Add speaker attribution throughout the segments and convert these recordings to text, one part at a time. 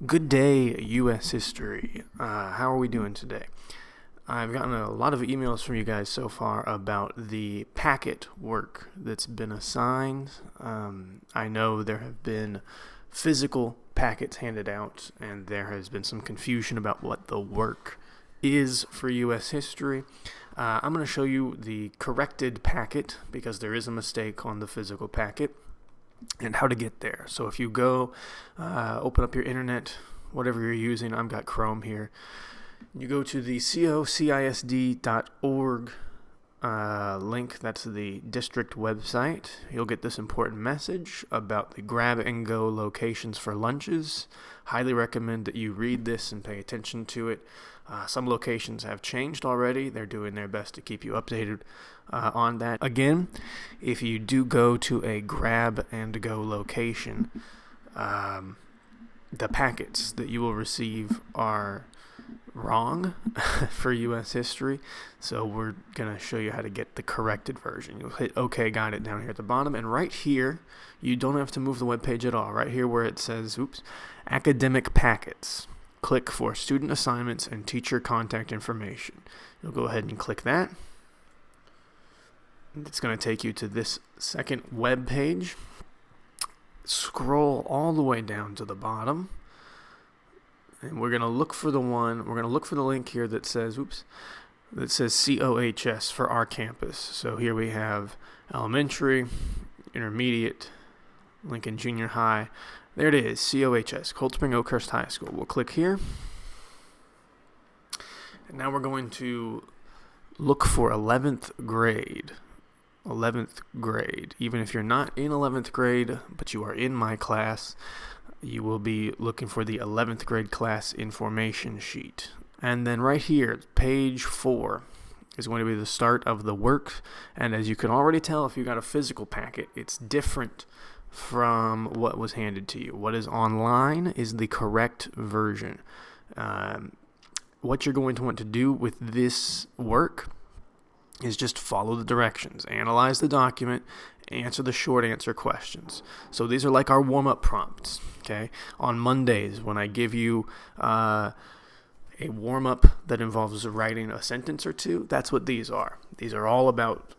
Speaker 1: Good day, U.S. history. How are we doing today? I've gotten a lot of emails from you guys so far about the packet work that's been assigned. I know there have been physical packets handed out, and there has been some confusion about what the work is for U.S. history. I'm going to show you the corrected packet because there is a mistake on the physical packet, and how to get there. So if you go open up your internet, whatever you're using, I've got Chrome here. You go to the cocisd.org link. That's the district website. You'll get this important message about the grab and go locations for lunches. Highly recommend that you read this and pay attention to it. Some locations have changed already. They're doing their best to keep you updated on that. Again, if you do go to a grab and go location, the packets that you will receive are wrong for U.S. history, so we're going to show you how to get the corrected version. You'll hit OK, got it down here at the bottom, and right here, you don't have to move the web page at all. Right here where it says, academic packets. Click for student assignments and teacher contact information. You'll go ahead and click that. It's going to take you to this second web page. Scroll all the way down to the bottom. And we're going to look for the link here that says, COHS for our campus. So here we have elementary, intermediate, Lincoln Junior High. There it is, COHS, Cold Spring Oakhurst High School. We'll click here. And now we're going to look for 11th grade. 11th grade. Even if you're not in 11th grade, but you are in my class, you will be looking for the 11th grade class information sheet. And then right here, page 4 is going to be the start of the work. And as you can already tell, if you got a physical packet, it's different from what was handed to you. What is online is the correct version. What you're going to want to do with this work is just follow the directions, analyze the document, answer the short answer questions. So these are like our warm-up prompts, okay? On Mondays, when I give you a warm-up that involves writing a sentence or two, that's what these are. These are all about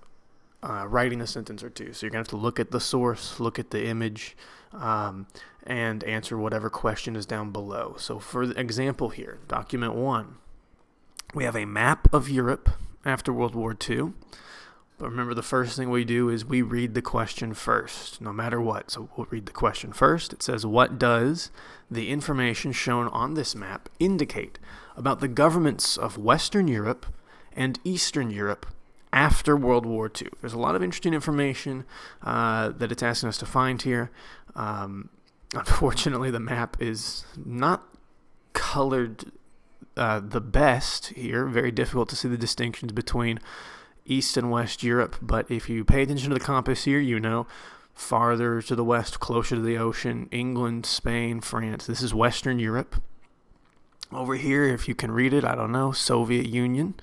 Speaker 1: writing a sentence or two. So you're going to have to look at the source, look at the image, and answer whatever question is down below. So for example here, document 1, we have a map of Europe after World War II. But remember, the first thing we do is we read the question first, no matter what. So we'll read the question first. It says, what does the information shown on this map indicate about the governments of Western Europe and Eastern Europe after World War II? There's a lot of interesting information that it's asking us to find here. Unfortunately, the map is not colored the best here. Very difficult to see the distinctions between East and West Europe, but if you pay attention to the compass here, you know, farther to the west, closer to the ocean, England, Spain, France. This is Western Europe. Over here, if you can read it, I don't know, Soviet Union.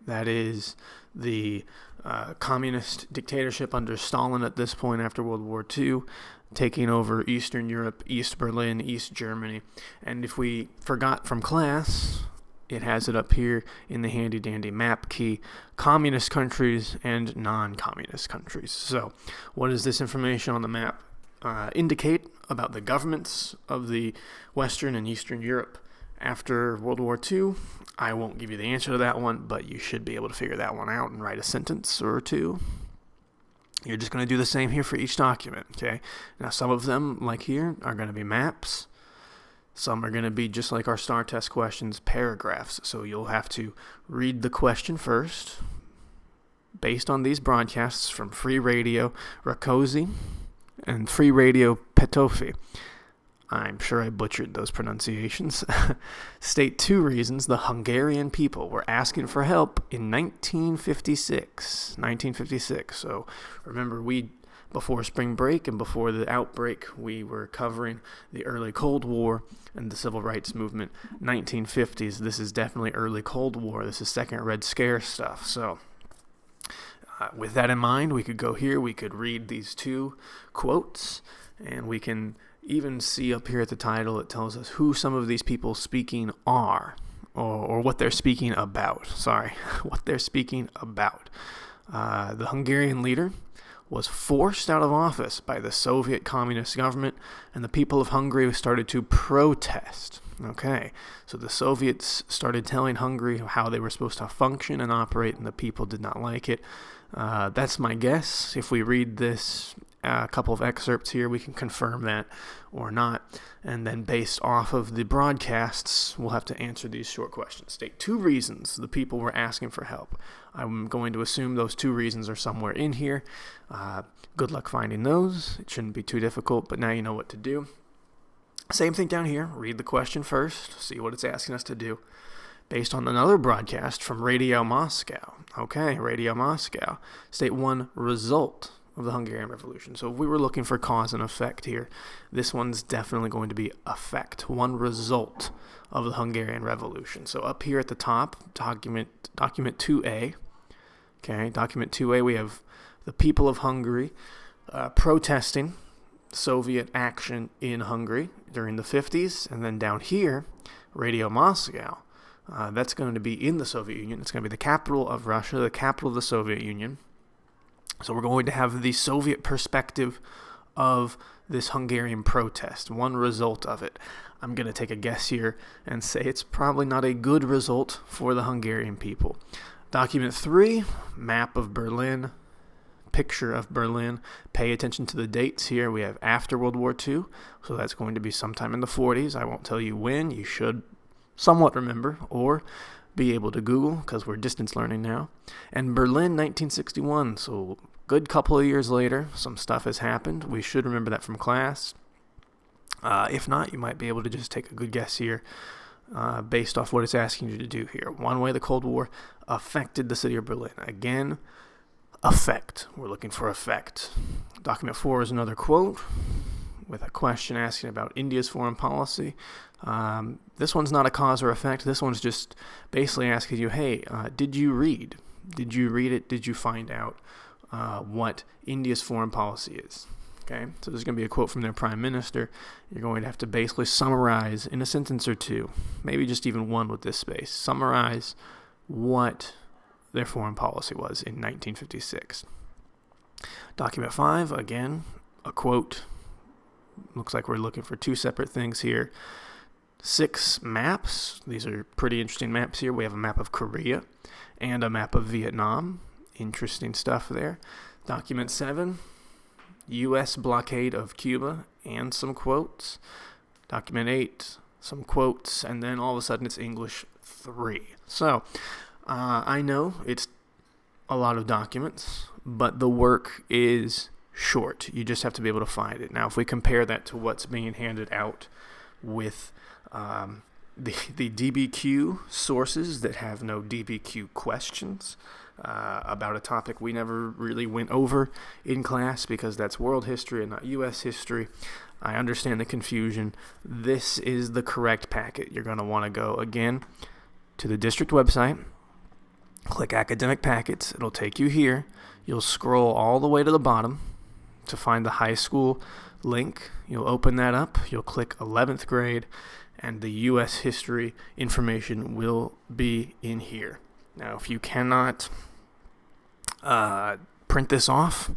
Speaker 1: That is the communist dictatorship under Stalin at this point after World War II, taking over Eastern Europe, East Berlin, East Germany. And if we forgot from class, it has it up here in the handy-dandy map key, communist countries and non-communist countries. So what does this information on the map indicate about the governments of the Western and Eastern Europe after World War II? I won't give you the answer to that one, but you should be able to figure that one out and write a sentence or two. You're just going to do the same here for each document, okay? Now, some of them, like here, are going to be maps. Some are going to be, just like our STAR test questions, paragraphs. So you'll have to read the question first, based on these broadcasts from Free Radio Rakosi and Free Radio Petofi. I'm sure I butchered those pronunciations. State 2 reasons the Hungarian people were asking for help in 1956. So remember, before spring break and before the outbreak, we were covering the early Cold War and the Civil Rights Movement. 1950s, this is definitely early Cold War. This is Second Red Scare stuff. So with that in mind, we could go here. We could read these 2 quotes, and we can even see up here at the title, it tells us who some of these people speaking are, or what they're speaking about. What they're speaking about. The Hungarian leader was forced out of office by the Soviet communist government, and the people of Hungary started to protest. Okay, so the Soviets started telling Hungary how they were supposed to function and operate, and the people did not like it. That's my guess. If we read this a couple of excerpts here, we can confirm that or not. And then based off of the broadcasts, we'll have to answer these short questions. State 2 reasons the people were asking for help. I'm going to assume those 2 reasons are somewhere in here. Good luck finding those. It shouldn't be too difficult, but now you know what to do. Same thing down here. Read the question first, see what it's asking us to do. Based on another broadcast from Radio Moscow. Okay, Radio Moscow. State 1 result of the Hungarian Revolution. So if we were looking for cause and effect here, this one's definitely going to be effect. One result of the Hungarian Revolution. So up here at the top, document 2A. Okay, document 2A, we have the people of Hungary protesting Soviet action in Hungary during the 50s. And then down here, Radio Moscow. That's going to be in the Soviet Union. It's going to be the capital of Russia, the capital of the Soviet Union. So we're going to have the Soviet perspective of this Hungarian protest, one result of it. I'm going to take a guess here and say it's probably not a good result for the Hungarian people. Document 3, map of Berlin, picture of Berlin. Pay attention to the dates here. We have after World War II, so that's going to be sometime in the 40s. I won't tell you when. You should somewhat remember, or be able to Google, because we're distance learning now. And Berlin, 1961, so good couple of years later, some stuff has happened. We should remember that from class. If not, you might be able to just take a good guess here based off what it's asking you to do here. One way the Cold War affected the city of Berlin. Again, effect. We're looking for effect. Document 4 is another quote with a question asking about India's foreign policy. This one's not a cause or effect. This one's just basically asking you, hey, did you read? Did you read it? Did you find out what India's foreign policy is? Okay, so there's going to be a quote from their prime minister. You're going to have to basically summarize in a sentence or two, maybe just even one with this space, summarize what their foreign policy was in 1956. Document 5, again, a quote. Looks like we're looking for 2 separate things here. 6 maps. These are pretty interesting maps here. We have a map of Korea and a map of Vietnam. Interesting stuff there. Document 7, U.S. blockade of Cuba and some quotes. Document 8, some quotes, and then all of a sudden it's English 3. So, I know it's a lot of documents, but the work is short. You just have to be able to find it. Now, if we compare that to what's being handed out with the DBQ sources that have no DBQ questions about a topic we never really went over in class because that's world history and not U.S. history, I understand the confusion. This is the correct packet. You're going to want to go, again, to the district website, click Academic Packets. It'll take you here. You'll scroll all the way to the bottom to find the high school link. You'll open that up. You'll click 11th grade, and the U.S. history information will be in here. Now, if you cannot print this off,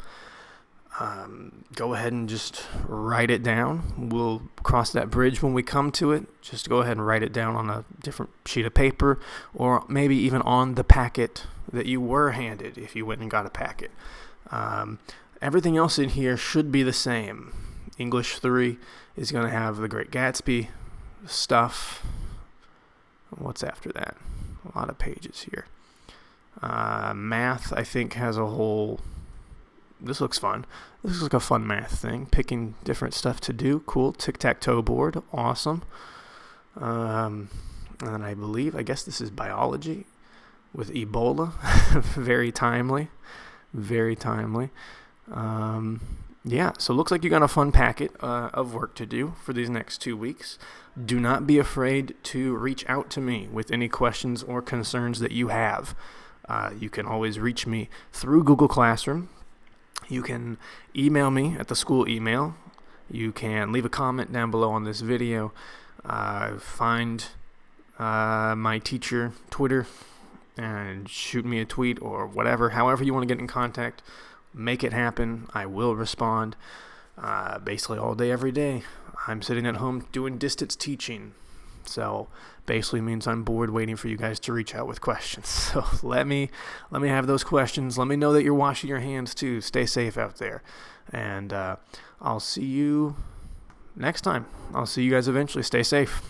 Speaker 1: go ahead and just write it down. We'll cross that bridge when we come to it. Just go ahead and write it down on a different sheet of paper, or maybe even on the packet that you were handed if you went and got a packet. Everything else in here should be the same. English 3 is going to have the Great Gatsby stuff. What's after that? A lot of pages here. Math, I think, has a whole... This looks fun. This looks like a fun math thing. Picking different stuff to do. Cool. Tic-tac-toe board. Awesome. And then I guess this is biology with Ebola. Very timely. Very timely. Yeah, so it looks like you got a fun packet of work to do for these next 2 weeks. Do not be afraid to reach out to me with any questions or concerns that you have. You can always reach me through Google Classroom. You can email me at the school email you can leave a comment down below on this video. Find my teacher Twitter and shoot me a tweet or whatever. However you want to get in contact, make it happen. I will respond. Basically all day, every day. I'm sitting at home doing distance teaching. So basically means I'm bored waiting for you guys to reach out with questions. So let me have those questions. Let me know that you're washing your hands too. Stay safe out there. And I'll see you next time. I'll see you guys eventually. Stay safe.